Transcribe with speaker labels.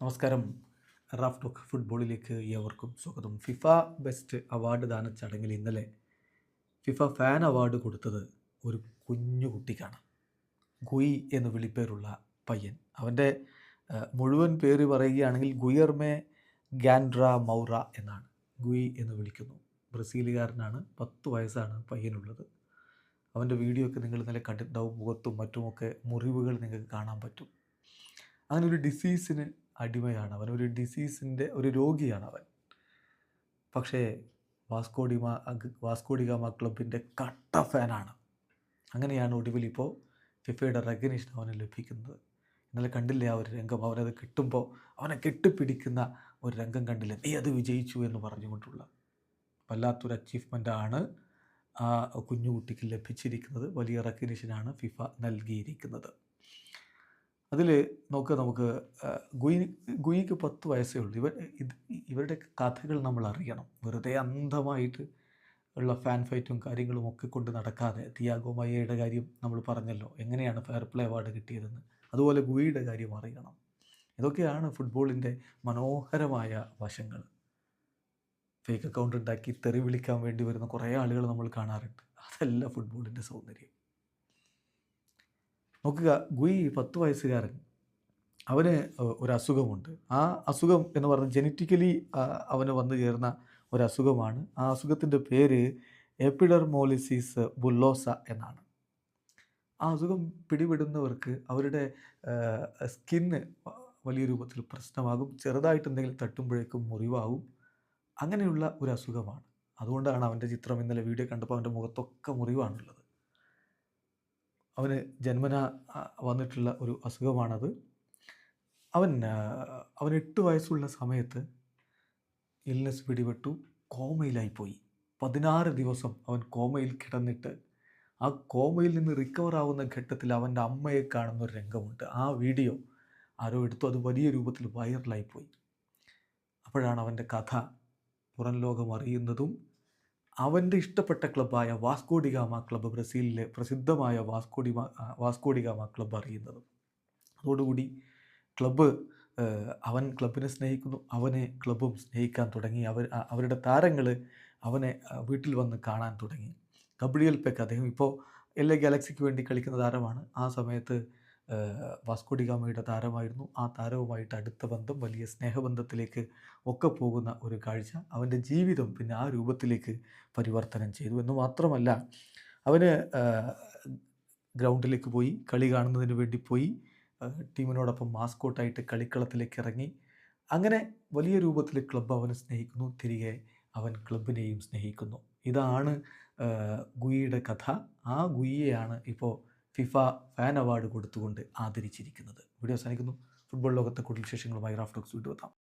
Speaker 1: നമസ്കാരം. Raf talk ഫുട്ബോളിലേക്ക് ഏവർക്കും സ്വാഗതം. ഫിഫ ബെസ്റ്റ് അവാർഡ് ദാന ചടങ്ങിൽ ഇന്നലെ ഫിഫ ഫാൻ അവാർഡ് കൊടുത്തത് ഒരു കുഞ്ഞു കുട്ടിക്കാണ്. ഗുയി എന്ന് വിളിപ്പേരുള്ള പയ്യൻ. അവൻ്റെ മുഴുവൻ പേര് പറയുകയാണെങ്കിൽ ഗുയർമെ ഗാൻഡ്ര മൗറ എന്നാണ്. ഗുയി എന്ന് വിളിക്കുന്നു. ബ്രസീലുകാരനാണ്. 10 വയസ്സാണ് പയ്യനുള്ളത്. അവൻ്റെ വീഡിയോ ഒക്കെ നിങ്ങൾ ഇന്നലെ കണ്ടിട്ടുണ്ടാവും. മുഖത്തും മറ്റുമൊക്കെ മുറിവുകൾ നിങ്ങൾക്ക് കാണാൻ പറ്റും. അങ്ങനെ ഒരു ഡിസീസിന് അടിമയാണ് അവൻ. ഒരു ഡിസീസിൻ്റെ ഒരു രോഗിയാണ് അവൻ. പക്ഷേ വാസ്കോഡിഗാമ ക്ലബിൻ്റെ കട്ട ഫാനാണ്. അങ്ങനെയാണ് ഒടുവിൽ ഇപ്പോൾ ഫിഫയുടെ റെക്കഗ്നിഷൻ അവന് ലഭിക്കുന്നത്. ഇന്നലെ കണ്ടില്ലേ ആ ഒരു രംഗം? അവനത് കിട്ടുമ്പോൾ അവനെ കെട്ടിപ്പിടിക്കുന്ന ഒരു രംഗം കണ്ടില്ലേ? നീ അത് വിജയിച്ചു എന്ന് പറഞ്ഞുകൊണ്ടുള്ള വല്ലാത്തൊരു അച്ചീവ്മെൻ്റാണ് ആ കുഞ്ഞുകുട്ടിക്ക് ലഭിച്ചിരിക്കുന്നത്. വലിയ റെക്കഗ്നിഷനാണ് ഫിഫ നൽകിയിരിക്കുന്നത്. അതിൽ നമുക്ക് ഗുയിക്ക് 10 വയസ്സേ ഉള്ളൂ. ഇവരുടെ കഥകൾ നമ്മൾ അറിയണം. വെറുതെ അന്ധമായിട്ട് ഉള്ള ഫാൻ ഫൈറ്റും കാര്യങ്ങളും ഒക്കെ കൊണ്ട് നടക്കാതെ, തിയാഗോ മയ്യയുടെ കാര്യം നമ്മൾ പറഞ്ഞല്ലോ, എങ്ങനെയാണ് ഫെയർ പ്ലേ അവാർഡ് കിട്ടിയതെന്ന്. അതുപോലെ ഗുയിയുടെ കാര്യം അറിയണം. ഇതൊക്കെയാണ് ഫുട്ബോളിൻ്റെ മനോഹരമായ വശങ്ങൾ. ഫേക്ക് അക്കൗണ്ട് ഉണ്ടാക്കി തെറി വിളിക്കാൻ വേണ്ടി വരുന്ന കുറേ ആളുകൾ നമ്മൾ കാണാറുണ്ട്. അതല്ല ഫുട്ബോളിൻ്റെ സൗന്ദര്യം. നോക്കുക, ഗുയി 10 വയസ്സുകാരൻ. അവന് ഒരു അസുഖമുണ്ട്. ആ അസുഖം എന്ന് പറഞ്ഞാൽ ജെനറ്റിക്കലി അവന് വന്നു ചേർന്ന ഒരു അസുഖമാണ്. ആ അസുഖത്തിൻ്റെ പേര് എപ്പിഡെർമോളിസിസ് ബുല്ലോസ എന്നാണ്. ആ അസുഖം പിടിപെടുന്നവർക്ക് അവരുടെ സ്കിന്ന് വലിയ രൂപത്തിൽ പ്രശ്നമാകും. ചെറുതായിട്ട് എന്തെങ്കിലും തട്ടുമ്പോഴേക്കും മുറിവാകും. അങ്ങനെയുള്ള ഒരു അസുഖമാണ്. അതുകൊണ്ടാണ് അവൻ്റെ ചിത്രം ഇന്നലെ വീഡിയോ കണ്ടപ്പോൾ അവൻ്റെ മുഖത്തൊക്കെ മുറിവാണുള്ളത്. അവന് ജന്മനാ വന്നിട്ടുള്ള ഒരു അസുഖമാണത്. അവൻ 8 വയസ്സുള്ള സമയത്ത് ഇൽനെസ് പിടിപെട്ടു. കോമയിലായിപ്പോയി. 16 ദിവസം അവൻ കോമയിൽ കിടന്നിട്ട് ആ കോമയിൽ നിന്ന് റിക്കവർ ആവുന്ന ഘട്ടത്തിൽ അവൻ്റെ അമ്മയെ കാണുന്ന ഒരു രംഗമുണ്ട്. ആ വീഡിയോ ആരോ എടുത്തു. അത് വലിയ രൂപത്തിൽ വൈറലായിപ്പോയി. അപ്പോഴാണ് അവൻ്റെ കഥ പുറം ലോകം അറിയുന്നതും അവൻ്റെ ഇഷ്ടപ്പെട്ട ക്ലബ്ബായ വാസ്കോഡിഗാമ ക്ലബ്ബ്, ബ്രസീലിലെ പ്രസിദ്ധമായ വാസ്കോഡിഗാമ ക്ലബ്ബ് അറിയുന്നതും. അതോടുകൂടി അവൻ ക്ലബിനെ സ്നേഹിക്കുന്നു. അവനെ ക്ലബ്ബും സ്നേഹിക്കാൻ തുടങ്ങി. അവരുടെ താരങ്ങൾ അവനെ വീട്ടിൽ വന്ന് കാണാൻ തുടങ്ങി. ഗബ്രിയേൽ പെക്ക്, അദ്ദേഹം ഇപ്പോൾ LA ഗാലക്സിക്ക് വേണ്ടി കളിക്കുന്ന താരമാണ്. ആ സമയത്ത് വാസ്കോഡിഗാമയുടെ താരമായിരുന്നു. ആ താരവുമായിട്ട് അടുത്ത ബന്ധം, വലിയ സ്നേഹബന്ധത്തിലേക്ക് ഒക്കെ പോകുന്ന ഒരു കാഴ്ച അവൻ്റെ ജീവിതം പിന്നെ ആ രൂപത്തിലേക്ക് പരിവർത്തനം ചെയ്തു. എന്ന് മാത്രമല്ല, അവന് ഗ്രൗണ്ടിലേക്ക് പോയി, കളി കാണുന്നതിന് വേണ്ടി പോയി, ടീമിനോടൊപ്പം മാസ്കോട്ടായിട്ട് കളിക്കളത്തിലേക്ക് ഇറങ്ങി. അങ്ങനെ വലിയ രൂപത്തിൽ ക്ലബ്ബ് അവനെ സ്നേഹിക്കുന്നു. തിരികെ അവൻ ക്ലബിനെയും സ്നേഹിക്കുന്നു. ഇതാണ് ഗുയിയുടെ കഥ. ആ ഗുയിയെയാണ് ഇപ്പോൾ ഫിഫ ഫാൻ അവാർഡ് കൊടുത്തുകൊണ്ട് ആദരിച്ചിരിക്കുന്നത്. വീഡിയോ അവസാനിക്കുന്നു. ഫുട്ബോൾ ലോകത്തെ കൂടുതൽ വിശേഷങ്ങളുമായി റാഫ് ടോക്സ് വീണ്ടും എത്താം.